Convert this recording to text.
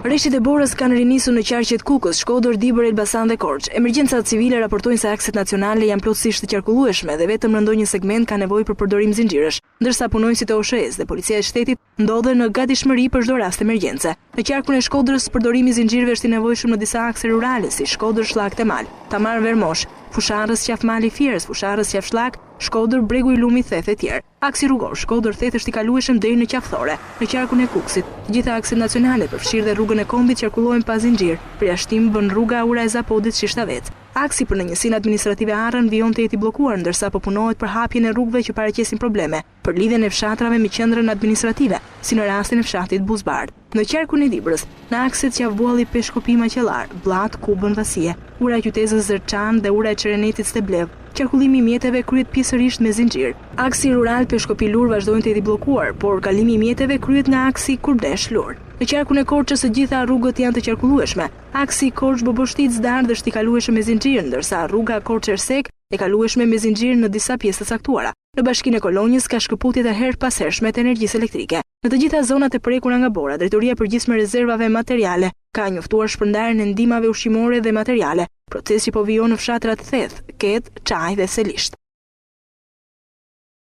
Rreshtit e Borës kanë rinisur në qarqet Kukës, Shkodër, Dibër, Elbasan dhe Korçë. Emergjencat civile raportojnë se akset nacionale janë plotësisht të qarkullueshme dhe vetëm në ndonjë segment ka nevojë për përdorim zinxhirësh, ndërsa punonjësit e OSHE-s dhe policia e shtetit ndodhen në gatishmëri për çdo rast emergjence. Në qarkun e Shkodrës, përdorimi i zinxhirëve është i nevojshëm në disa akse rurale si Shkodër, Shllak, Temal, Tamar, Vermosh, Fusharrës, Qafmali, Fierës, Fusharrës, Qafshllak, Shkodër, Bregu i Lumit, Theth e tjerë. Aksi rrugor Shkodër Theth është i kalueshëm deri në Qafthore, në qarkun e Kukësit. Të gjitha akset nacionale përfshirë dhe rrugën e Kombit qarkullohen pa zinxhir. Përjashtim bën rruga Ura e Zapodit Shishtavec. Aksi për në njësinë administrative Arrën vijon të jetë i bllokuar, ndërsa po punohet për hapjen e rrugëve që paraqesin probleme për lidhjen e fshatrave me qendrën administrative, si në rastin e fshatit Buzbard. Në qarkun e Dibrës, në akset Qafbualli Peshkopi Maqellar, Bllat, Kubën, Vasie, Ura e qytetës Zërçan dhe Ura e Çerenetit Steblev, qarkullimi i mjeteve kryhet pjesërisht me zinxhir. Aksi rural Peshkopi Lur vazhdojnë të jetë i bllokuar, por kalimi i mjeteve kryhet nga aksi Kurdesh Lur. Në qarkun e Korçës së gjitha rrugët janë të qarkullueshme. Aksi Korçë-Boboshtic Dardh është i kalueshëm me zinxhir, ndërsa rruga Korçë-Ersek e kalueshme me zinxhir në disa pjesë të caktuara. Në bashkinë e Kolonjës ka shkëputje të herë pas hershme të energjisë elektrike. Në të gjitha zonat e prekura nga bora, Drejtoria e Përgjithshme e Rezervave Materiale ka njoftuar shpërndarjen e ndihmave ushqimore dhe materiale, proces që po vijon në fshatrat Theth, Ket, Çaj dhe Selisht.